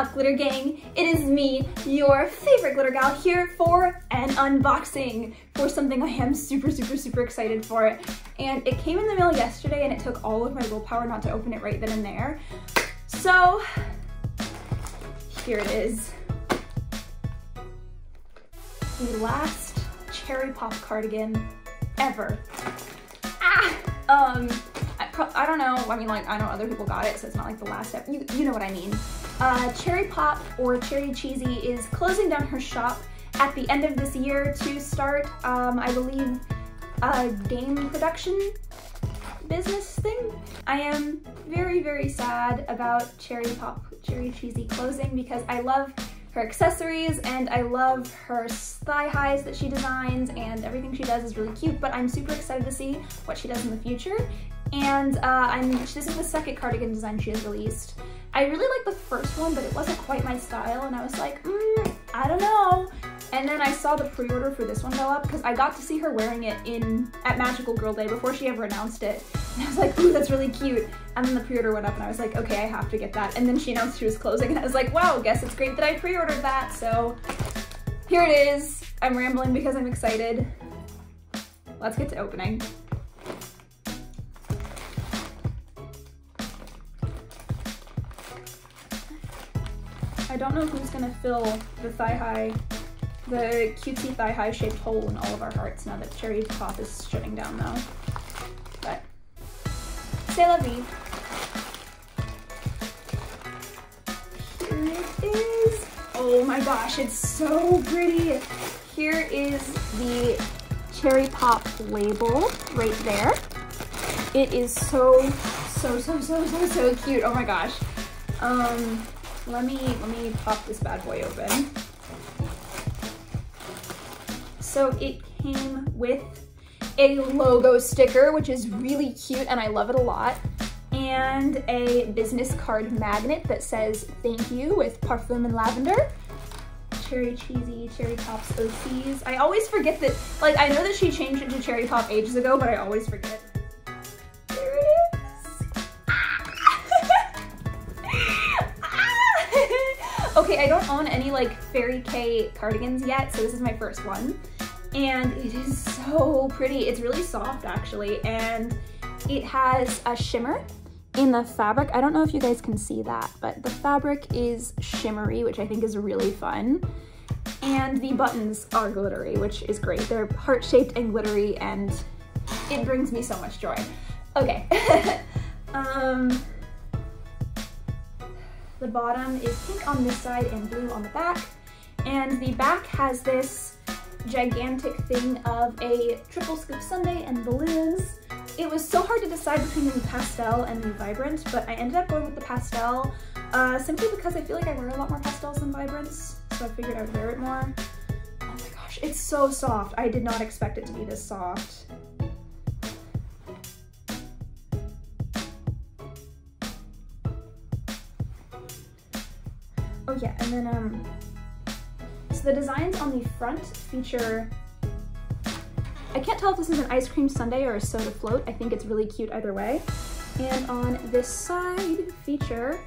up, glitter gang? It is me, your favorite glitter gal, here for an unboxing for something I am super excited for. And it came in the mail yesterday and it took all of my willpower not to open it right then and there. So here it is. The last cherry pop cardigan ever. I don't know, I mean, like, I know other people got it, so it's not like the last step. You know what I mean. Cherry Pop, or Cherry Cheesy, is closing down her shop at the end of this year to start, I believe, a game production business thing. I am very sad about Cherry Pop, Cherry Cheesy closing because I love her accessories and I love her thigh highs that she designs, and everything she does is really cute, but I'm super excited to see what she does in the future. And this is the second cardigan design she has released. I really liked the first one, but it wasn't quite my style, and I was like, I don't know. And then I saw the pre-order for this one go up because I got to see her wearing it at Magical Girl Day before she ever announced it. And I was like, ooh, that's really cute. And then the pre-order went up and I was like, okay, I have to get that. And then she announced she was closing and I was like, wow, guess it's great that I pre-ordered that. So here it is. I'm rambling because I'm excited. Let's get to opening. I don't know who's gonna fill the the cutesy thigh-high shaped hole in all of our hearts now that Cherry Pop is shutting down though. But, c'est la vie. Here it is. Oh my gosh, it's so pretty. Here is the Cherry Pop label right there. It is so cute. Oh my gosh. Let me pop this bad boy open. So it came with a logo sticker, which is really cute and I love it a lot, and a business card magnet that says thank you with parfum and lavender. Cherry Cheesy, Cherry Pop's OCs. I always forget that, like, I know that she changed it to Cherry Pop ages ago, but I always forget. There it is. Okay, I don't own any like Fairy K cardigans yet, so this is my first one. And it is so pretty. It's really soft actually, and it has a shimmer in the fabric. I don't know if you guys can see that, but the fabric is shimmery, which I think is really fun. And the buttons are glittery, which is great. They're heart-shaped and glittery, and it brings me so much joy. Okay. The bottom is pink on this side and blue on the back, and the back has this gigantic thing of a triple scoop sundae and balloons. It was so hard to decide between the pastel and the vibrant, but I ended up going with the pastel simply because I feel like I wear a lot more pastels than vibrants, so I figured I would wear it more. Oh my gosh, it's so soft. I did not expect it to be this soft. Oh yeah, and then so the designs on the front feature, I can't tell if this is an ice cream sundae or a soda float. I think it's really cute either way. And on this side feature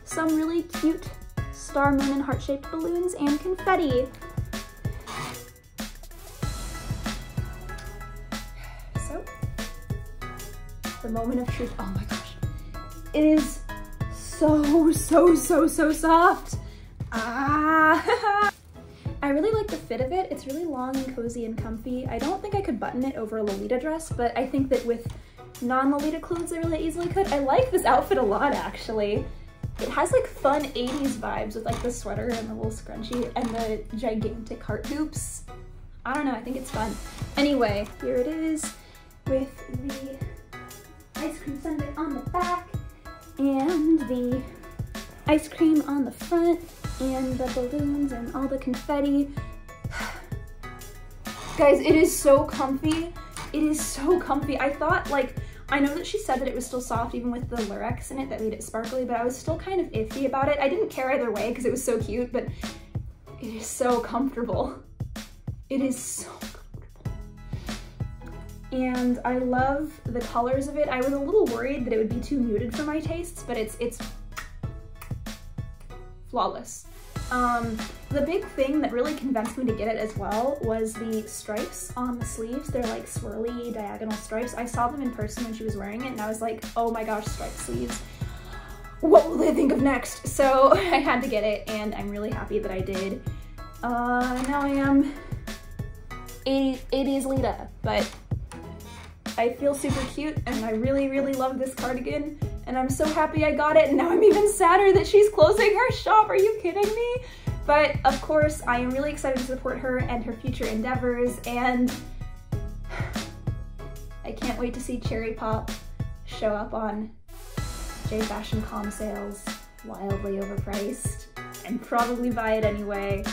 some really cute star, moon, and heart-shaped balloons and confetti. So, the moment of truth. Oh my gosh. It is so soft. I really like the fit of it. It's really long and cozy and comfy. I don't think I could button it over a Lolita dress, but I think that with non-Lolita clothes I really easily could. I like this outfit a lot actually. It has like fun 80s vibes with like the sweater and the little scrunchie and the gigantic heart hoops. I don't know, I think it's fun. Anyway, here it is with the ice cream sundae on the back and the ice cream on the front and the balloons and all the confetti. Guys, it is so comfy. It is so comfy. I thought, like, I know that she said that it was still soft even with the Lurex in it that made it sparkly, but I was still kind of iffy about it. I didn't care either way because it was so cute, but it is so comfortable. It is so comfortable. And I love the colors of it. I was a little worried that it would be too muted for my tastes, but it's flawless. The big thing that really convinced me to get it as well was the stripes on the sleeves. They're like swirly diagonal stripes. I saw them in person when she was wearing it and I was like, oh my gosh, striped sleeves. What will they think of next? So I had to get it and I'm really happy that I did. Now I am 80s Lita, but I feel super cute and I really, really love this cardigan and I'm so happy I got it and now I'm even sadder that she's closing her shop. Are you kidding me? But of course, I am really excited to support her and her future endeavors and I can't wait to see Cherrypop show up on JFashionCom sales, wildly overpriced, and probably buy it anyway.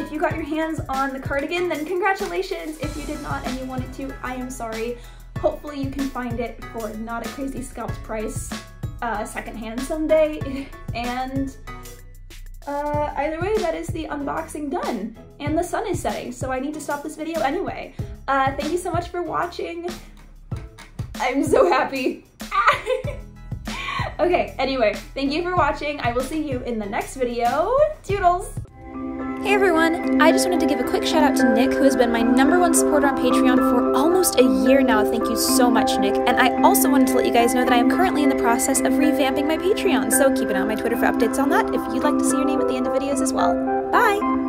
If you got your hands on the cardigan, then congratulations. If you did not and you wanted to, I am sorry. Hopefully you can find it for not a crazy scalped price secondhand someday. And either way, that is the unboxing done. And the sun is setting, so I need to stop this video anyway. Thank you so much for watching. I'm so happy. Okay, anyway, thank you for watching. I will see you in the next video. Toodles! Hey everyone! I just wanted to give a quick shout out to Nick, who has been my #1 supporter on Patreon for almost a year now. Thank you so much, Nick. And I also wanted to let you guys know that I am currently in the process of revamping my Patreon, so keep an eye on my Twitter for updates on that if you'd like to see your name at the end of videos as well. Bye!